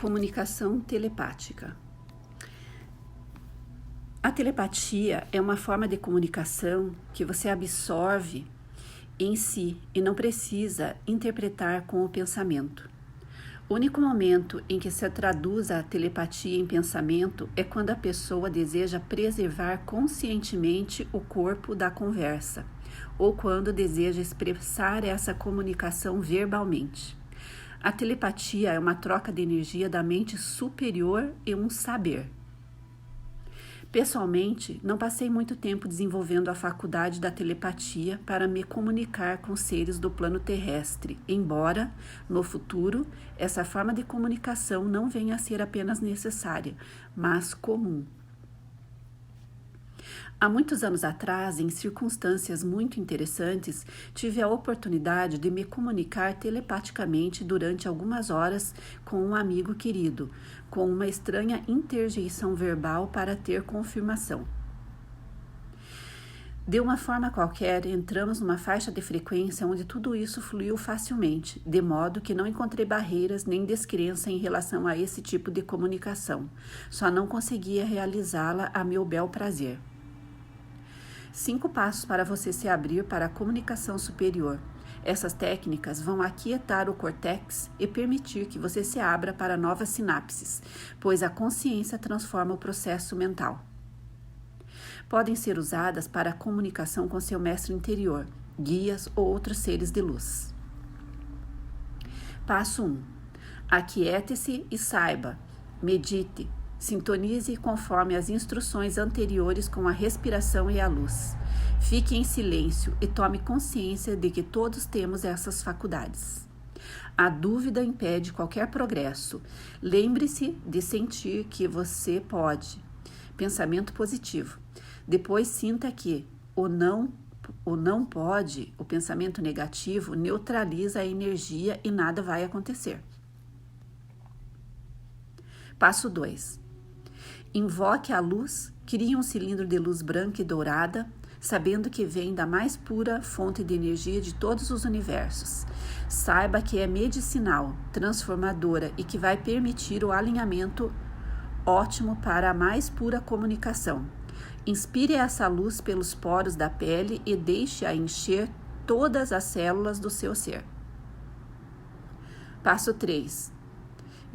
Comunicação telepática. A telepatia é uma forma de comunicação que você absorve em si e não precisa interpretar com o pensamento. O único momento em que se traduz a telepatia em pensamento é quando a pessoa deseja preservar conscientemente o corpo da conversa, ou quando deseja expressar essa comunicação verbalmente. A telepatia é uma troca de energia da mente superior e um saber. Pessoalmente, não passei muito tempo desenvolvendo a faculdade da telepatia para me comunicar com seres do plano terrestre, embora, no futuro, essa forma de comunicação não venha a ser apenas necessária, mas comum. Há muitos anos atrás, em circunstâncias muito interessantes, tive a oportunidade de me comunicar telepaticamente durante algumas horas com um amigo querido, com uma estranha interjeição verbal para ter confirmação. De uma forma qualquer, entramos numa faixa de frequência onde tudo isso fluiu facilmente, de modo que não encontrei barreiras nem descrença em relação a esse tipo de comunicação. Só não conseguia realizá-la a meu bel prazer. 5 passos para você se abrir para a comunicação superior. Essas técnicas vão aquietar o córtex e permitir que você se abra para novas sinapses, pois a consciência transforma o processo mental. Podem ser usadas para a comunicação com seu mestre interior, guias ou outros seres de luz. Passo 1. Aquiete-se e saiba. Medite. Sintonize conforme as instruções anteriores com a respiração e a luz. Fique em silêncio e tome consciência de que todos temos essas faculdades. A dúvida impede qualquer progresso. Lembre-se de sentir que você pode. Pensamento positivo. Depois sinta que o não pode, o pensamento negativo, neutraliza a energia e nada vai acontecer. Passo 2. Invoque a luz, crie um cilindro de luz branca e dourada, sabendo que vem da mais pura fonte de energia de todos os universos. Saiba que é medicinal, transformadora e que vai permitir o alinhamento ótimo para a mais pura comunicação. Inspire essa luz pelos poros da pele e deixe-a encher todas as células do seu ser. Passo 3.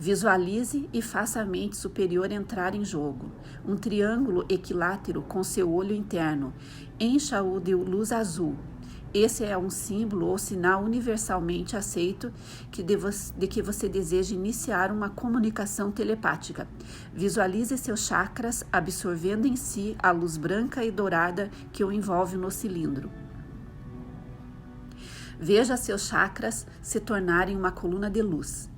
Visualize e faça a mente superior entrar em jogo. Um triângulo equilátero com seu olho interno. Encha-o de luz azul. Esse é um símbolo ou sinal universalmente aceito de que você deseja iniciar uma comunicação telepática. Visualize seus chakras absorvendo em si a luz branca e dourada que o envolve no cilindro. Veja seus chakras se tornarem uma coluna de luz,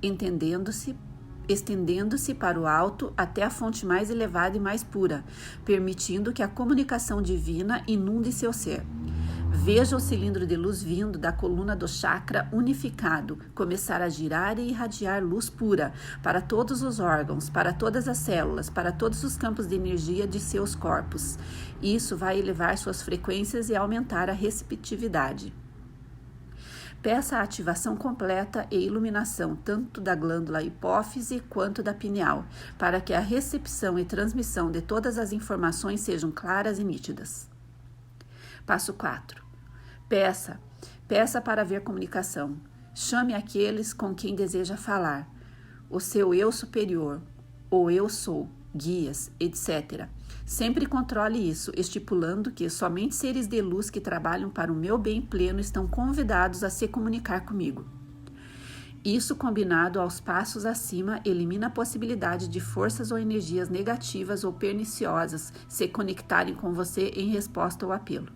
estendendo-se para o alto até a fonte mais elevada e mais pura, permitindo que a comunicação divina inunde seu ser. Veja o cilindro de luz vindo da coluna do chakra unificado, começar a girar e irradiar luz pura para todos os órgãos, para todas as células, para todos os campos de energia de seus corpos. Isso vai elevar suas frequências e aumentar a receptividade. Peça a ativação completa e iluminação tanto da glândula hipófise quanto da pineal, para que a recepção e transmissão de todas as informações sejam claras e nítidas. Passo 4. Peça para ver comunicação. Chame aqueles com quem deseja falar. O seu eu superior, ou eu sou, guias, etc. Sempre controle isso, estipulando que somente seres de luz que trabalham para o meu bem pleno estão convidados a se comunicar comigo. Isso, combinado aos passos acima, elimina a possibilidade de forças ou energias negativas ou perniciosas se conectarem com você em resposta ao apelo.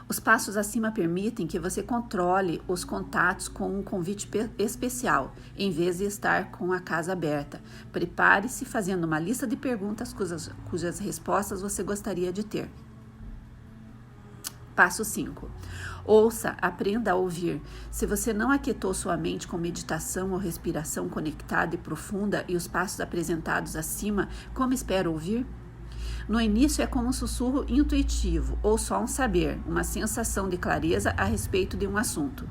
Os passos acima permitem que você controle os contatos com um convite especial, em vez de estar com a casa aberta. Prepare-se fazendo uma lista de perguntas cujas respostas você gostaria de ter. Passo 5. Ouça, aprenda a ouvir. Se você não aquietou sua mente com meditação ou respiração conectada e profunda e os passos apresentados acima, como espera ouvir? No início é como um sussurro intuitivo ou só um saber, uma sensação de clareza a respeito de um assunto.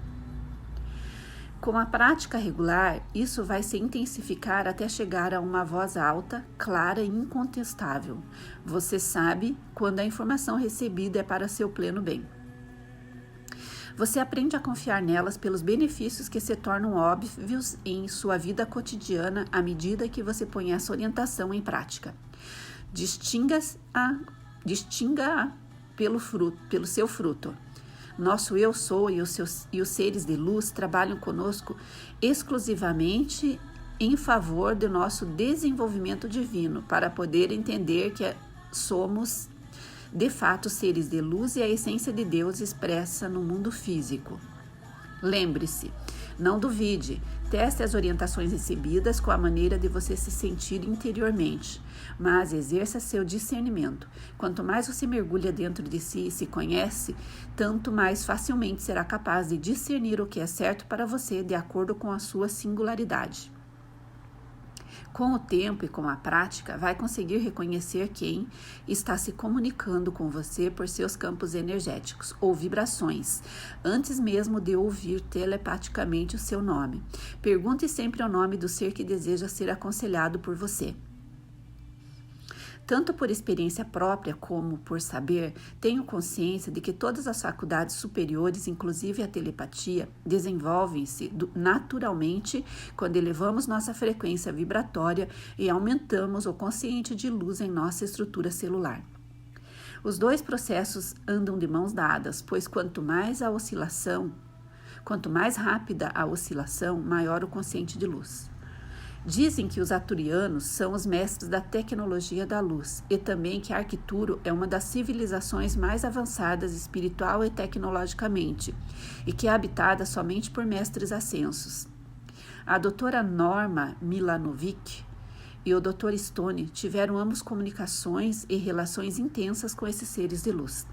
Com a prática regular, isso vai se intensificar até chegar a uma voz alta, clara e incontestável. Você sabe quando a informação recebida é para seu pleno bem. Você aprende a confiar nelas pelos benefícios que se tornam óbvios em sua vida cotidiana à medida que você põe essa orientação em prática. Distinga-a pelo seu fruto. Nosso eu sou e os seres de luz trabalham conosco exclusivamente em favor do nosso desenvolvimento divino, para poder entender que somos de fato seres de luz e a essência de Deus expressa no mundo físico. Lembre-se, não duvide, teste as orientações recebidas com a maneira de você se sentir interiormente, mas exerça seu discernimento. Quanto mais você mergulha dentro de si e se conhece, tanto mais facilmente será capaz de discernir o que é certo para você de acordo com a sua singularidade. Com o tempo e com a prática, vai conseguir reconhecer quem está se comunicando com você por seus campos energéticos ou vibrações, antes mesmo de ouvir telepaticamente o seu nome. Pergunte sempre o nome do ser que deseja ser aconselhado por você. Tanto por experiência própria como por saber, tenho consciência de que todas as faculdades superiores, inclusive a telepatia, desenvolvem-se naturalmente quando elevamos nossa frequência vibratória e aumentamos o consciente de luz em nossa estrutura celular. Os dois processos andam de mãos dadas, pois quanto mais rápida a oscilação, maior o consciente de luz. Dizem que os arcturianos são os mestres da tecnologia da luz e também que Arcturo é uma das civilizações mais avançadas espiritual e tecnologicamente e que é habitada somente por mestres ascensos. A doutora Norma Milanovic e o Dr. Stone tiveram ambos comunicações e relações intensas com esses seres de luz.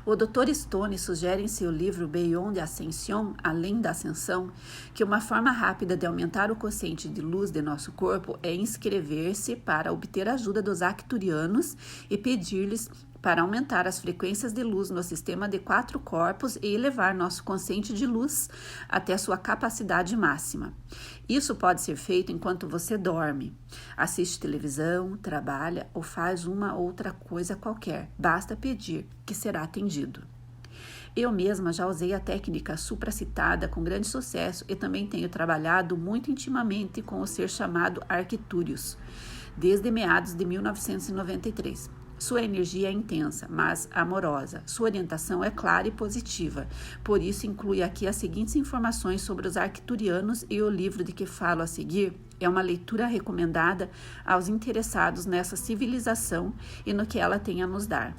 O Dr. Stone sugere em seu livro Beyond Ascension, Além da Ascensão, que uma forma rápida de aumentar o quociente de luz de nosso corpo é inscrever-se para obter ajuda dos arcturianos e pedir-lhes para aumentar as frequências de luz no sistema de 4 corpos e elevar nosso quociente de luz até sua capacidade máxima. Isso pode ser feito enquanto você dorme, assiste televisão, trabalha ou faz uma outra coisa qualquer. Basta pedir, que será atendido. Eu mesma já usei a técnica supracitada com grande sucesso e também tenho trabalhado muito intimamente com o ser chamado Arcturius, desde meados de 1993. Sua energia é intensa, mas amorosa. Sua orientação é clara e positiva. Por isso, inclui aqui as seguintes informações sobre os arcturianos e o livro de que falo a seguir é uma leitura recomendada aos interessados nessa civilização e no que ela tem a nos dar.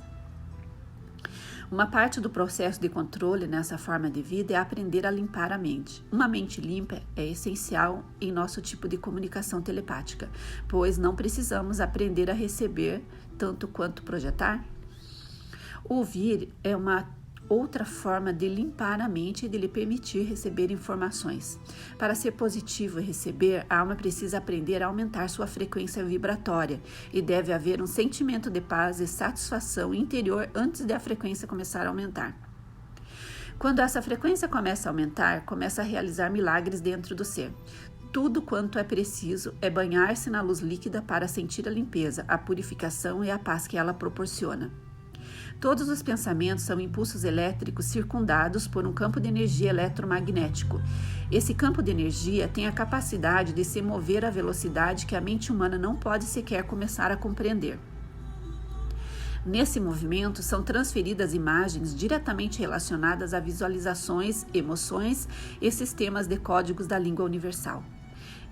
Uma parte do processo de controle nessa forma de vida é aprender a limpar a mente. Uma mente limpa é essencial em nosso tipo de comunicação telepática, pois não precisamos aprender a receber tanto quanto projetar. Ouvir é uma outra forma de limpar a mente e de lhe permitir receber informações. Para ser positivo e receber, a alma precisa aprender a aumentar sua frequência vibratória e deve haver um sentimento de paz e satisfação interior antes de a frequência começar a aumentar. Quando essa frequência começa a aumentar, começa a realizar milagres dentro do ser. Tudo quanto é preciso é banhar-se na luz líquida para sentir a limpeza, a purificação e a paz que ela proporciona. Todos os pensamentos são impulsos elétricos circundados por um campo de energia eletromagnético. Esse campo de energia tem a capacidade de se mover à velocidade que a mente humana não pode sequer começar a compreender. Nesse movimento, são transferidas imagens diretamente relacionadas a visualizações, emoções e sistemas de códigos da língua universal.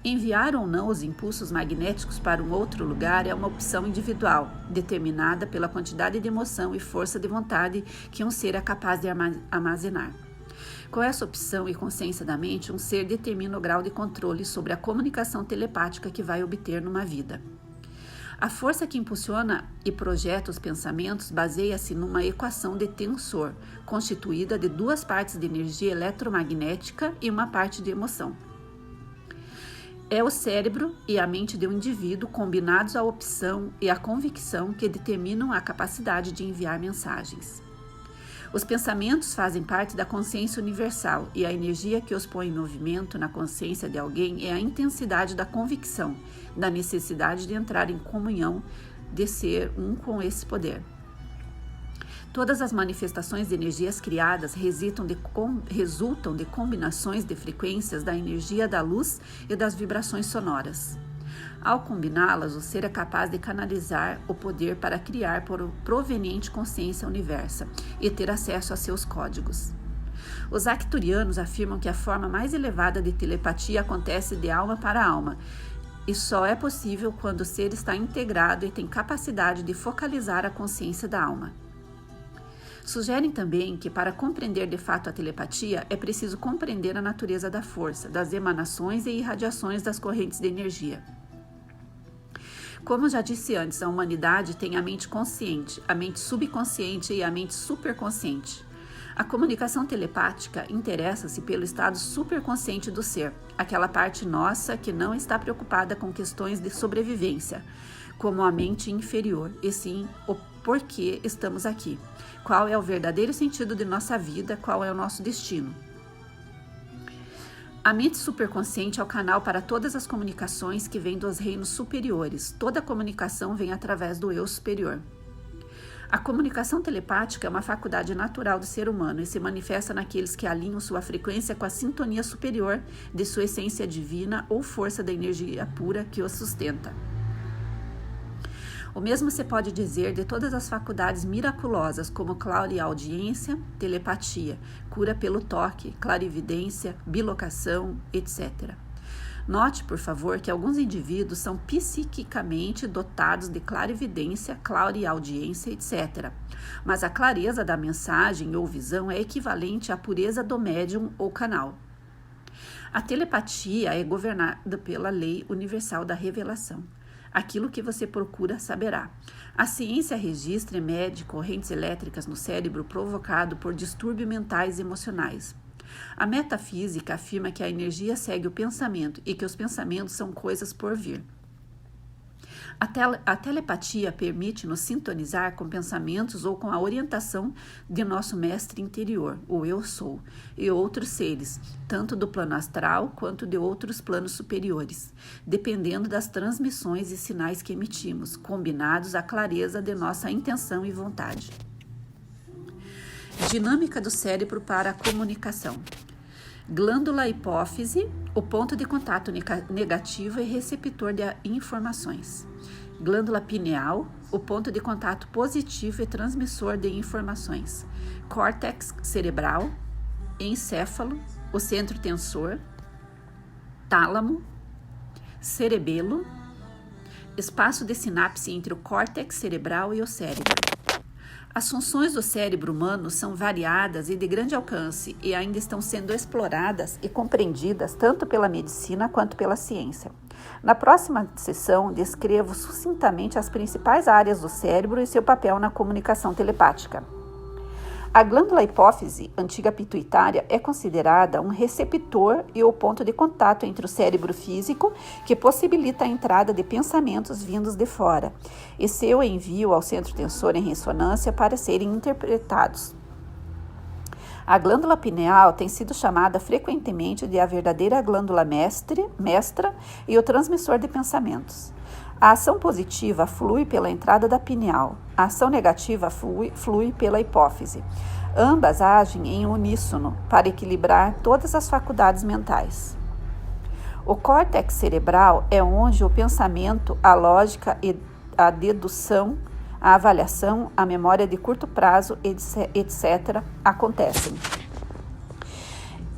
Enviar ou não os impulsos magnéticos para um outro lugar é uma opção individual, determinada pela quantidade de emoção e força de vontade que um ser é capaz de armazenar. Com essa opção e consciência da mente, um ser determina o grau de controle sobre a comunicação telepática que vai obter numa vida. A força que impulsiona e projeta os pensamentos baseia-se numa equação de tensor, constituída de 2 partes de energia eletromagnética e uma parte de emoção. É o cérebro e a mente de um indivíduo combinados à opção e à convicção que determinam a capacidade de enviar mensagens. Os pensamentos fazem parte da consciência universal e a energia que os põe em movimento na consciência de alguém é a intensidade da convicção, da necessidade de entrar em comunhão, de ser um com esse poder. Todas as manifestações de energias criadas resultam de combinações de frequências da energia da luz e das vibrações sonoras. Ao combiná-las, o ser é capaz de canalizar o poder para criar por proveniente consciência universa e ter acesso a seus códigos. Os arcturianos afirmam que a forma mais elevada de telepatia acontece de alma para alma, e só é possível quando o ser está integrado e tem capacidade de focalizar a consciência da alma. Sugerem também que para compreender de fato a telepatia é preciso compreender a natureza da força, das emanações e irradiações das correntes de energia. Como já disse antes, a humanidade tem a mente consciente, a mente subconsciente e a mente superconsciente. A comunicação telepática interessa-se pelo estado superconsciente do ser, aquela parte nossa que não está preocupada com questões de sobrevivência, como a mente inferior, e sim o porquê estamos aqui, qual é o verdadeiro sentido de nossa vida, qual é o nosso destino. A mente superconsciente é o canal para todas as comunicações que vêm dos reinos superiores. Toda comunicação vem através do eu superior. A comunicação telepática é uma faculdade natural do ser humano e se manifesta naqueles que alinham sua frequência com a sintonia superior de sua essência divina ou força da energia pura que o sustenta. O mesmo se pode dizer de todas as faculdades miraculosas, como clareaudiência, telepatia, cura pelo toque, clarividência, bilocação, etc. Note, por favor, que alguns indivíduos são psiquicamente dotados de clarividência, clareaudiência, etc. Mas a clareza da mensagem ou visão é equivalente à pureza do médium ou canal. A telepatia é governada pela lei universal da revelação. Aquilo que você procura saberá. A ciência registra e mede correntes elétricas no cérebro provocado por distúrbios mentais e emocionais. A metafísica afirma que a energia segue o pensamento e que os pensamentos são coisas por vir. A telepatia permite-nos sintonizar com pensamentos ou com a orientação de nosso mestre interior, o Eu Sou, e outros seres, tanto do plano astral quanto de outros planos superiores, dependendo das transmissões e sinais que emitimos, combinados à clareza de nossa intenção e vontade. Dinâmica do cérebro para a comunicação. Glândula hipófise, o ponto de contato negativo e receptor de informações. Glândula pineal, o ponto de contato positivo e transmissor de informações. Córtex cerebral, encéfalo, o centro tensor, tálamo, cerebelo, espaço de sinapse entre o córtex cerebral e o cérebro. As funções do cérebro humano são variadas e de grande alcance e ainda estão sendo exploradas e compreendidas tanto pela medicina quanto pela ciência. Na próxima sessão, descrevo sucintamente as principais áreas do cérebro e seu papel na comunicação telepática. A glândula hipófise, antiga pituitária, é considerada um receptor e o ponto de contato entre o cérebro físico, que possibilita a entrada de pensamentos vindos de fora, e seu envio ao centro tensor em ressonância para serem interpretados. A glândula pineal tem sido chamada frequentemente de a verdadeira glândula mestra e o transmissor de pensamentos. A ação positiva flui pela entrada da pineal, a ação negativa flui pela hipófise. Ambas agem em uníssono para equilibrar todas as faculdades mentais. O córtex cerebral é onde o pensamento, a lógica, a dedução, a avaliação, a memória de curto prazo, etc., acontecem.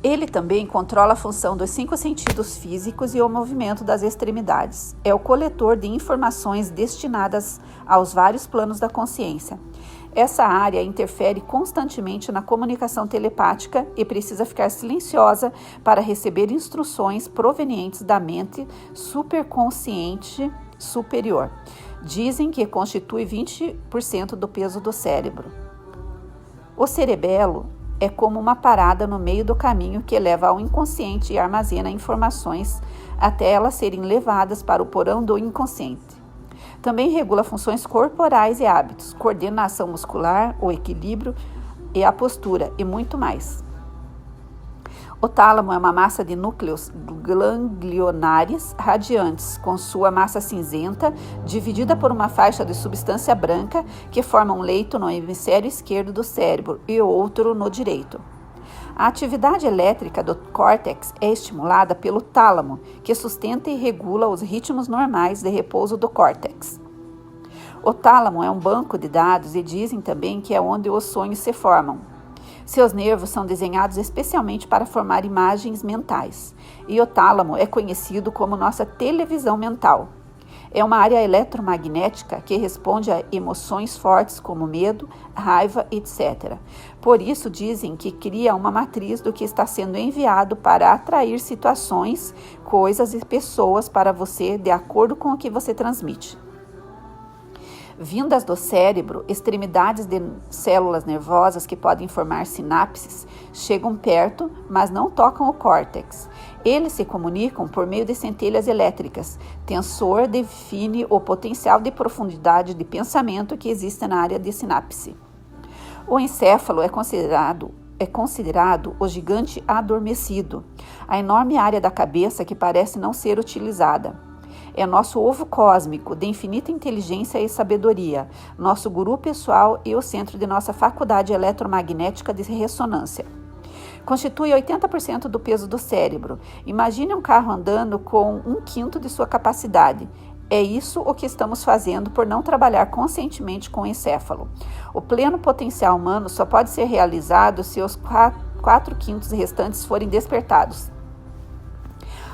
Ele também controla a função dos 5 sentidos físicos e o movimento das extremidades. É o coletor de informações destinadas aos vários planos da consciência. Essa área interfere constantemente na comunicação telepática e precisa ficar silenciosa para receber instruções provenientes da mente superconsciente superior. Dizem que constitui 20% do peso do cérebro. O cerebelo é como uma parada no meio do caminho que leva ao inconsciente e armazena informações até elas serem levadas para o porão do inconsciente. Também regula funções corporais e hábitos, coordenação muscular, o equilíbrio e a postura, e muito mais. O tálamo é uma massa de núcleos ganglionares radiantes, com sua massa cinzenta, dividida por uma faixa de substância branca que forma um leito no hemisfério esquerdo do cérebro e outro no direito. A atividade elétrica do córtex é estimulada pelo tálamo, que sustenta e regula os ritmos normais de repouso do córtex. O tálamo é um banco de dados e dizem também que é onde os sonhos se formam. Seus nervos são desenhados especialmente para formar imagens mentais, e o tálamo é conhecido como nossa televisão mental. É uma área eletromagnética que responde a emoções fortes como medo, raiva, etc. Por isso dizem que cria uma matriz do que está sendo enviado para atrair situações, coisas e pessoas para você de acordo com o que você transmite. Vindas do cérebro, extremidades de células nervosas que podem formar sinapses chegam perto, mas não tocam o córtex. Eles se comunicam por meio de centelhas elétricas. Tensor define o potencial de profundidade de pensamento que existe na área de sinapse. O encéfalo é considerado o gigante adormecido, a enorme área da cabeça que parece não ser utilizada. É nosso ovo cósmico, de infinita inteligência e sabedoria, nosso guru pessoal e o centro de nossa faculdade eletromagnética de ressonância. Constitui 80% do peso do cérebro. Imagine um carro andando com 1/5 de sua capacidade. É isso o que estamos fazendo por não trabalhar conscientemente com o encéfalo. O pleno potencial humano só pode ser realizado se os 4/5 restantes forem despertados.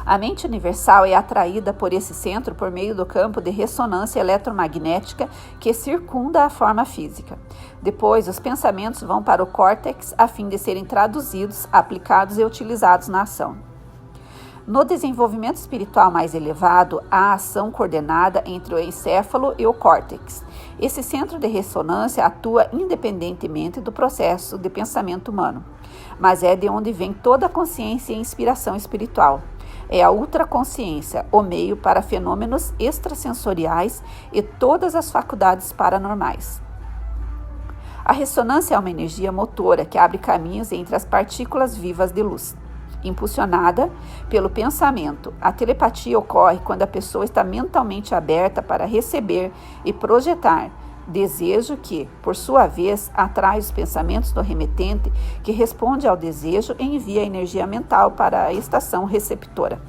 A mente universal é atraída por esse centro por meio do campo de ressonância eletromagnética que circunda a forma física. Depois, os pensamentos vão para o córtex a fim de serem traduzidos, aplicados e utilizados na ação. No desenvolvimento espiritual mais elevado, há ação coordenada entre o encéfalo e o córtex. Esse centro de ressonância atua independentemente do processo de pensamento humano, mas é de onde vem toda a consciência e inspiração espiritual. É a ultraconsciência, o meio para fenômenos extrasensoriais e todas as faculdades paranormais. A ressonância é uma energia motora que abre caminhos entre as partículas vivas de luz. Impulsionada pelo pensamento, a telepatia ocorre quando a pessoa está mentalmente aberta para receber e projetar desejo que, por sua vez, atrai os pensamentos do remetente, que responde ao desejo e envia a energia mental para a estação receptora.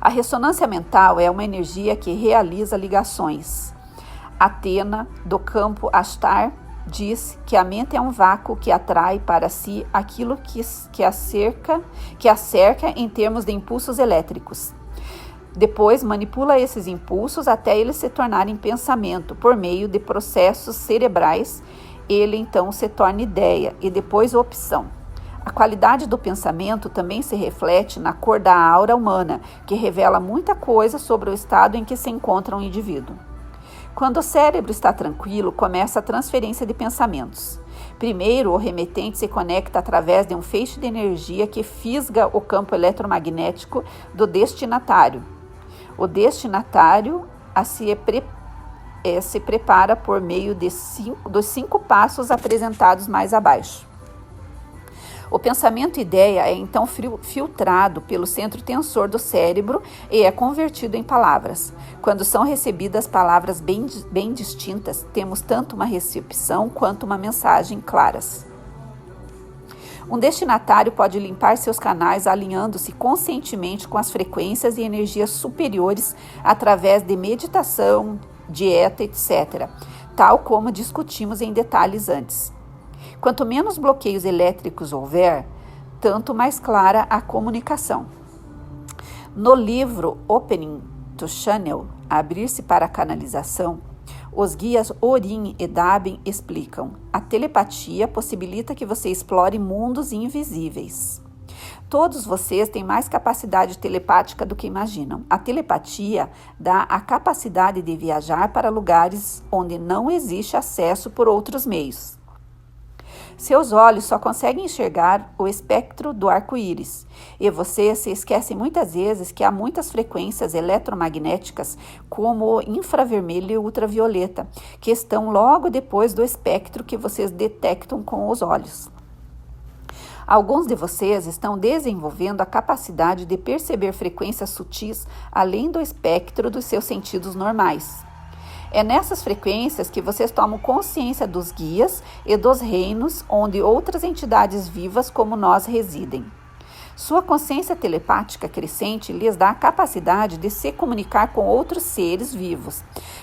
A ressonância mental é uma energia que realiza ligações. Atena, do campo Ashtar, diz que a mente é um vácuo que atrai para si aquilo que a cerca em termos de impulsos elétricos. Depois manipula esses impulsos até eles se tornarem pensamento por meio de processos cerebrais. Ele então se torna ideia e depois opção. A qualidade do pensamento também se reflete na cor da aura humana, que revela muita coisa sobre o estado em que se encontra um indivíduo. Quando o cérebro está tranquilo, começa a transferência de pensamentos. Primeiro, o remetente se conecta através de um feixe de energia que fisga o campo eletromagnético do destinatário. O destinatário se prepara por meio dos 5 passos apresentados mais abaixo. O pensamento ideia é então filtrado pelo centro tensor do cérebro e é convertido em palavras. Quando são recebidas palavras bem distintas, temos tanto uma recepção quanto uma mensagem claras. Um destinatário pode limpar seus canais alinhando-se conscientemente com as frequências e energias superiores através de meditação, dieta, etc., tal como discutimos em detalhes antes. Quanto menos bloqueios elétricos houver, tanto mais clara a comunicação. No livro Opening to Channel, Abrir-se para a Canalização, os guias Orin e Dabin explicam: a telepatia possibilita que você explore mundos invisíveis. Todos vocês têm mais capacidade telepática do que imaginam. A telepatia dá a capacidade de viajar para lugares onde não existe acesso por outros meios. Seus olhos só conseguem enxergar o espectro do arco-íris, e você se esquece muitas vezes que há muitas frequências eletromagnéticas, como o infravermelho e o ultravioleta, que estão logo depois do espectro que vocês detectam com os olhos. Alguns de vocês estão desenvolvendo a capacidade de perceber frequências sutis além do espectro dos seus sentidos normais. É nessas frequências que vocês tomam consciência dos guias e dos reinos onde outras entidades vivas como nós residem. Sua consciência telepática crescente lhes dá a capacidade de se comunicar com outros seres vivos,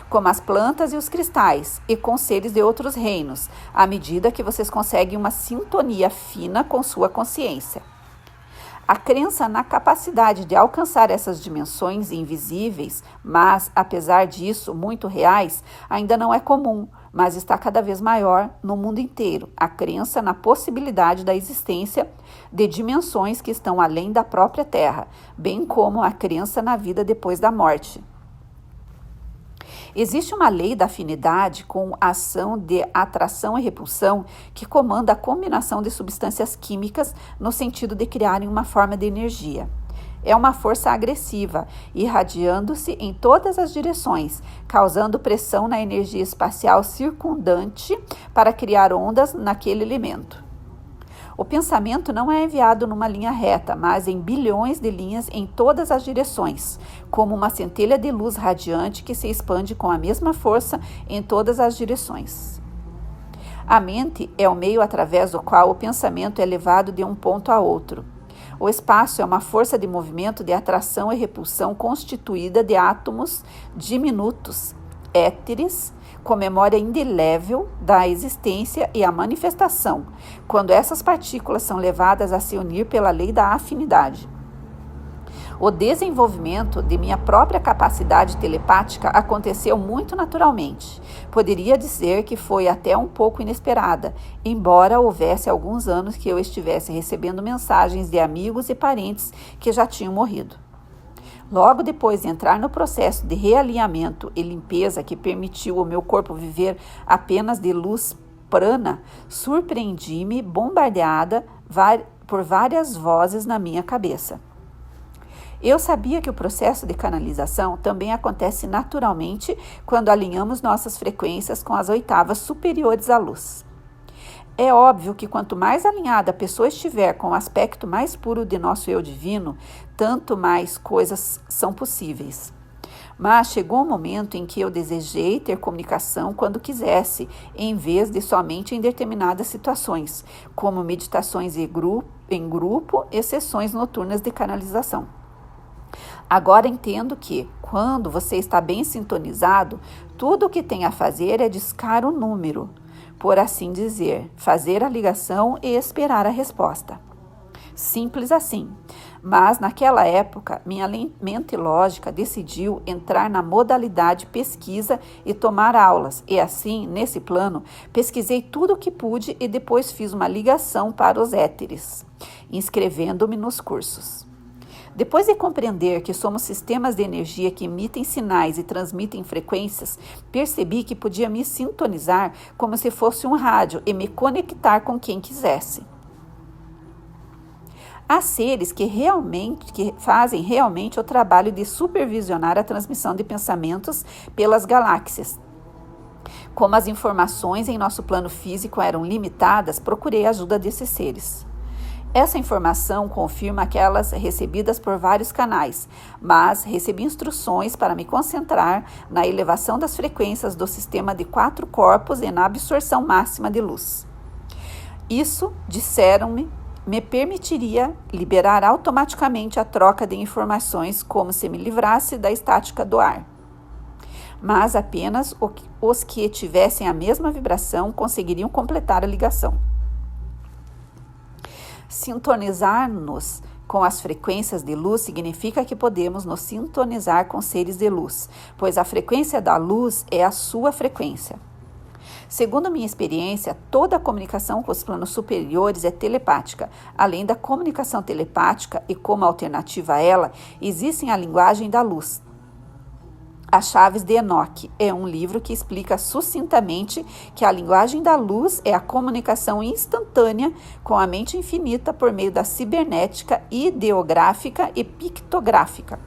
como as plantas e os cristais, e com seres de outros reinos, à medida que vocês conseguem uma sintonia fina com sua consciência. A crença na capacidade de alcançar essas dimensões invisíveis, mas, apesar disso, muito reais, ainda não é comum, mas está cada vez maior no mundo inteiro. A crença na possibilidade da existência de dimensões que estão além da própria Terra, bem como a crença na vida depois da morte. Existe uma lei da afinidade com ação de atração e repulsão que comanda a combinação de substâncias químicas no sentido de criarem uma forma de energia. É uma força agressiva, irradiando-se em todas as direções, causando pressão na energia espacial circundante para criar ondas naquele elemento. O pensamento não é enviado numa linha reta, mas em bilhões de linhas em todas as direções, como uma centelha de luz radiante que se expande com a mesma força em todas as direções. A mente é o meio através do qual o pensamento é levado de um ponto a outro. O espaço é uma força de movimento de atração e repulsão constituída de átomos diminutos, éteres, com memória indelével da existência e a manifestação, quando essas partículas são levadas a se unir pela lei da afinidade. O desenvolvimento de minha própria capacidade telepática aconteceu muito naturalmente. Poderia dizer que foi até um pouco inesperada, embora houvesse alguns anos que eu estivesse recebendo mensagens de amigos e parentes que já tinham morrido. Logo depois de entrar no processo de realinhamento e limpeza que permitiu ao meu corpo viver apenas de luz prana, surpreendi-me bombardeada por várias vozes na minha cabeça. Eu sabia que o processo de canalização também acontece naturalmente quando alinhamos nossas frequências com as oitavas superiores à luz. É óbvio que quanto mais alinhada a pessoa estiver com o aspecto mais puro de nosso eu divino, tanto mais coisas são possíveis. Mas chegou um momento em que eu desejei ter comunicação quando quisesse, em vez de somente em determinadas situações, como meditações em grupo e sessões noturnas de canalização. Agora entendo que, quando você está bem sintonizado, tudo o que tem a fazer é discar o número, por assim dizer, fazer a ligação e esperar a resposta. Simples assim. Mas naquela época, minha mente lógica decidiu entrar na modalidade pesquisa e tomar aulas. E assim, nesse plano, pesquisei tudo o que pude e depois fiz uma ligação para os éteres, inscrevendo-me nos cursos. Depois de compreender que somos sistemas de energia que emitem sinais e transmitem frequências, percebi que podia me sintonizar como se fosse um rádio e me conectar com quem quisesse. Há seres que fazem realmente o trabalho de supervisionar a transmissão de pensamentos pelas galáxias. Como as informações em nosso plano físico eram limitadas, procurei a ajuda desses seres. Essa informação confirma aquelas recebidas por vários canais, mas recebi instruções para me concentrar na elevação das frequências do sistema de 4 corpos e na absorção máxima de luz. Isso, disseram-me, me permitiria liberar automaticamente a troca de informações como se me livrasse da estática do ar. Mas apenas os que tivessem a mesma vibração conseguiriam completar a ligação. Sintonizar-nos com as frequências de luz significa que podemos nos sintonizar com seres de luz, pois a frequência da luz é a sua frequência. Segundo minha experiência, toda a comunicação com os planos superiores é telepática. Além da comunicação telepática e como alternativa a ela, existe a linguagem da luz. As Chaves de Enoque é um livro que explica sucintamente que a linguagem da luz é a comunicação instantânea com a mente infinita por meio da cibernética, ideográfica e pictográfica.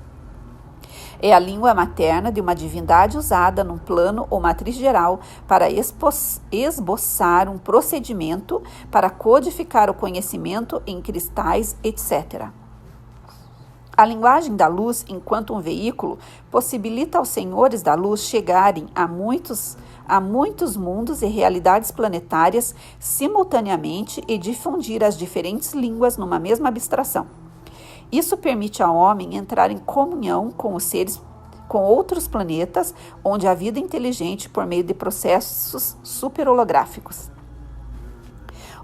É a língua materna de uma divindade usada num plano ou matriz geral para esboçar um procedimento para codificar o conhecimento em cristais, etc. A linguagem da luz, enquanto um veículo, possibilita aos senhores da luz chegarem a muitos mundos e realidades planetárias simultaneamente e difundir as diferentes línguas numa mesma abstração. Isso permite ao homem entrar em comunhão com os seres, com outros planetas, onde há vida inteligente por meio de processos superholográficos.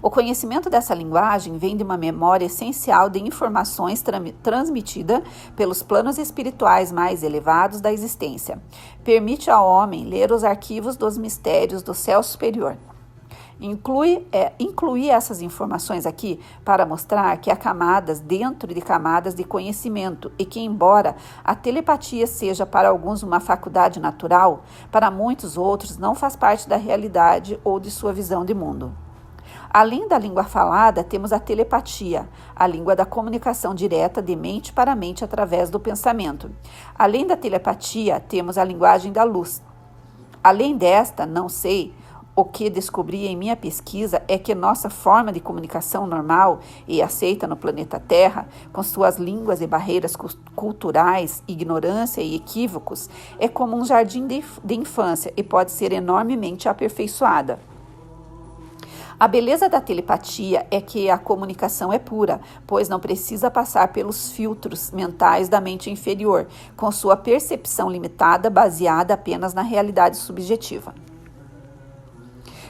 O conhecimento dessa linguagem vem de uma memória essencial de informações transmitida pelos planos espirituais mais elevados da existência. Permite ao homem ler os arquivos dos mistérios do céu superior. Incluí essas informações aqui para mostrar que há camadas dentro de camadas de conhecimento e que, embora a telepatia seja para alguns uma faculdade natural, para muitos outros não faz parte da realidade ou de sua visão de mundo. Além da língua falada, temos a telepatia, a língua da comunicação direta de mente para mente através do pensamento. Além da telepatia, temos a linguagem da luz. Além desta, não sei, o que descobri em minha pesquisa é que nossa forma de comunicação normal e aceita no planeta Terra, com suas línguas e barreiras culturais, ignorância e equívocos, é como um jardim de infância e pode ser enormemente aperfeiçoada. A beleza da telepatia é que a comunicação é pura, pois não precisa passar pelos filtros mentais da mente inferior, com sua percepção limitada baseada apenas na realidade subjetiva.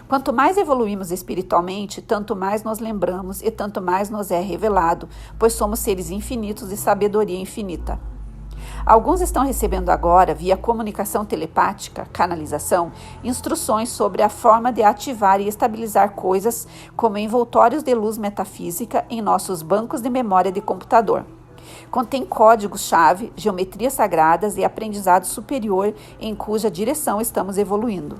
Quanto mais evoluímos espiritualmente, tanto mais nos lembramos e tanto mais nos é revelado, pois somos seres infinitos de sabedoria infinita. Alguns estão recebendo agora, via comunicação telepática, canalização, instruções sobre a forma de ativar e estabilizar coisas como envoltórios de luz metafísica em nossos bancos de memória de computador. Contém códigos-chave, geometrias sagradas e aprendizado superior em cuja direção estamos evoluindo.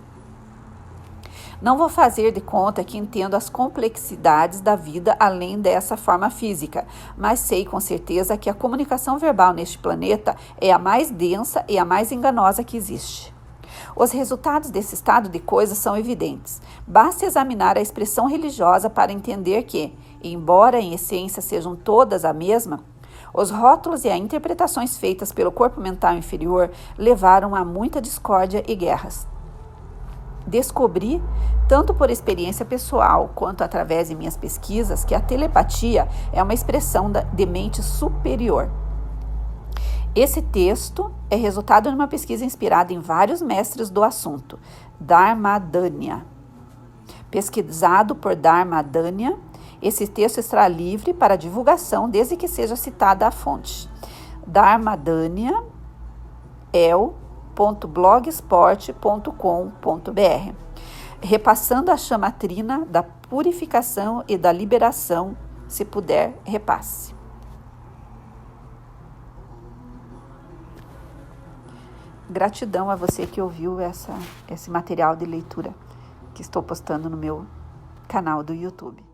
Não vou fazer de conta que entendo as complexidades da vida além dessa forma física, mas sei com certeza que a comunicação verbal neste planeta é a mais densa e a mais enganosa que existe. Os resultados desse estado de coisas são evidentes. Basta examinar a expressão religiosa para entender que, embora em essência sejam todas a mesma, os rótulos e as interpretações feitas pelo corpo mental inferior levaram a muita discórdia e guerras. Descobri, tanto por experiência pessoal quanto através de minhas pesquisas, que a telepatia é uma expressão de mente superior. Esse texto é resultado de uma pesquisa inspirada em vários mestres do assunto, Dharmadanya. Pesquisado por Dharmadanya, esse texto estará livre para divulgação desde que seja citada a fonte. Dharmadanya blogspot.com.br, repassando a chamatrina da purificação e da liberação, se puder, repasse. Gratidão a você que ouviu esse material de leitura que estou postando no meu canal do YouTube.